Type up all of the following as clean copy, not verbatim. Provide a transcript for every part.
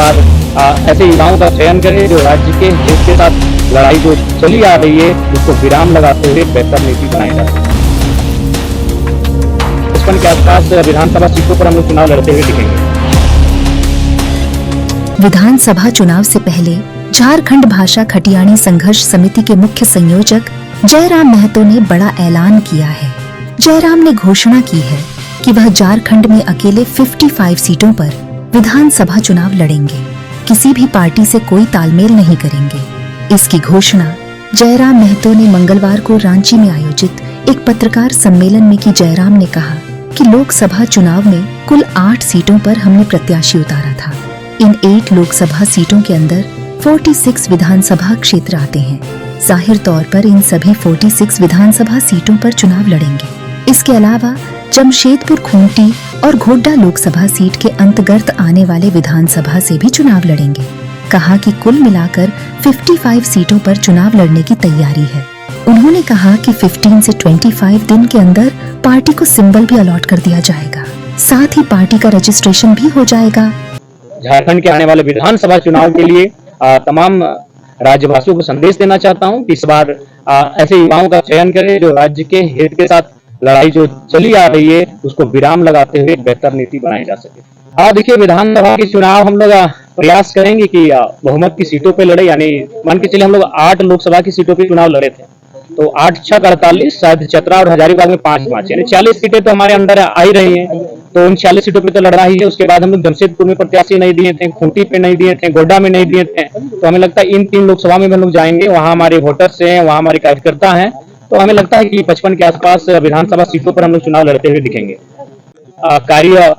बाद ऐसे युवाओं का चयन करें जो राज्य के हित के साथ लड़ाई जो चली आ रही है उसको विराम लगाते हुए बेहतर नीति बनाई जा सके। 55 के आसपास विधानसभा सीटों पर हम लोग चुनाव लड़ते हुए दिखेंगे। विधानसभा चुनाव से पहले झारखंड भाषा खटियाणी संघर्ष समिति के मुख्य संयोजक जयराम महतो ने बड़ा ऐलान किया है। जयराम ने घोषणा की है कि वह झारखंड में अकेले 55 सीटों पर विधानसभा चुनाव लड़ेंगे, किसी भी पार्टी से कोई तालमेल नहीं करेंगे। इसकी घोषणा जयराम महतो ने मंगलवार को रांची में आयोजित एक पत्रकार सम्मेलन में की। जयराम ने कहा कि लोकसभा चुनाव में कुल 8 सीटों पर हमने प्रत्याशी उतारा था। इन 8 लोकसभा सीटों के अंदर 46 विधानसभा क्षेत्र आते हैं। जाहिर तौर पर इन सभी 46 विधानसभा सीटों पर चुनाव लड़ेंगे। इसके अलावा जमशेदपुर, खूंटी और घोड्डा लोकसभा सीट के अंतर्गत आने वाले विधानसभा से भी चुनाव लड़ेंगे। कहा कि कुल मिलाकर 55 सीटों पर चुनाव लड़ने की तैयारी है। उन्होंने कहा कि 15 से 25 दिन के अंदर पार्टी को सिंबल भी अलॉट कर दिया जाएगा, साथ ही पार्टी का रजिस्ट्रेशन भी हो जाएगा। झारखंड के आने वाले विधानसभा चुनाव के लिए तमाम राज्यवासियों को संदेश देना चाहता हूं कि इस बार ऐसे युवाओं का चयन करें जो राज्य के हित के साथ लड़ाई जो चली आ रही है उसको विराम लगाते हुए बेहतर नीति बनाई जा सके। देखिए, विधानसभा के चुनाव हम लोग प्रयास करेंगे कि बहुमत की सीटों पे लड़े, यानी मान के चले हम लोग 8 लोकसभा की सीटों पे चुनाव लड़े थे, तो 8 × 6 = 48, शायद चतरा और हजारीबाग में 5 यानी 40 सीटें तो हमारे अंदर आ ही रही हैं। तो उन 40 सीटों पे तो लड़ रहा ही है। उसके बाद हम लोग जमशेदपुर में प्रत्याशी नहीं दिए थे, खूंटी पे नहीं दिए थे, गोड्डा में नहीं दिए थे। तो हमें लगता है इन 3 लोकसभा में हम लोग जाएंगे, वहाँ हमारे वोटर्स हैं, वहाँ हमारे कार्यकर्ता हैं। तो हमें लगता है कि 55 के आसपास विधानसभा सीटों पर हम लोग चुनाव लड़ते हुए दिखेंगे। कार्य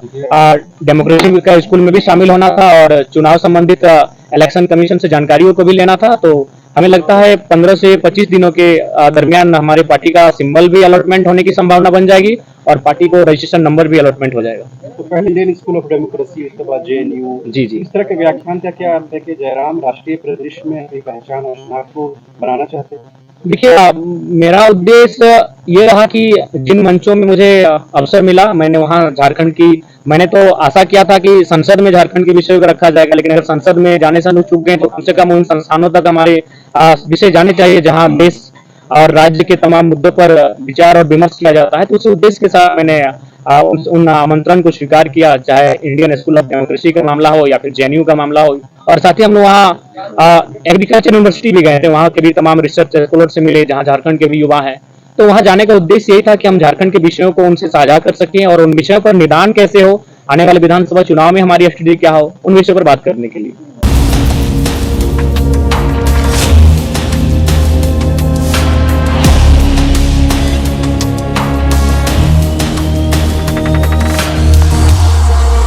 डेमोक्रेसी का स्कूल में भी शामिल होना था और चुनाव संबंधित इलेक्शन कमीशन से जानकारियों को भी लेना था। तो हमें लगता है 15 से 25 दिनों के दरमियान हमारे पार्टी का सिंबल भी अलॉटमेंट होने की संभावना बन जाएगी और पार्टी को रजिस्ट्रेशन नंबर भी अलॉटमेंट हो जाएगा। तो पहले इंडियन स्कूल ऑफ डेमोक्रेसी, उसके बाद जेएनयू, जी इस तरह के व्याख्यान का क्या अर्थ है कि जयराम राष्ट्रीय परिदृश्य में एक पहचान और शनाख्त को बनाना चाहते हैं? देखिए, मेरा उद्देश्य ये रहा कि जिन मंचों में मुझे अवसर मिला, मैंने वहाँ झारखंड की, मैंने तो आशा किया था कि संसद में झारखंड के विषयों को रखा जाएगा, लेकिन अगर संसद में जाने से हम लोग चूक गए तो कम से कम उन संस्थानों तक हमारे विषय जाने चाहिए जहाँ देश और राज्य के तमाम मुद्दों पर विचार और विमर्श किया जाता है। तो उस उद्देश्य के साथ मैंने उन आमंत्रण को स्वीकार किया, चाहे इंडियन स्कूल ऑफ डेमोक्रेसी का मामला हो या फिर जेएनयू का मामला हो। और साथ ही हम लोग वहाँ एग्रीकल्चर यूनिवर्सिटी भी गए थे, वहाँ के भी तमाम रिसर्च स्कॉलर से मिले जहाँ झारखंड के भी युवा हैं। तो वहाँ जाने का उद्देश्य यही था कि हम झारखंड के विषयों को उनसे साझा कर सकें और उन विषयों पर निदान कैसे हो, आने वाले विधानसभा चुनाव में हमारी स्टडी क्या हो, उन विषयों पर बात करने के लिए।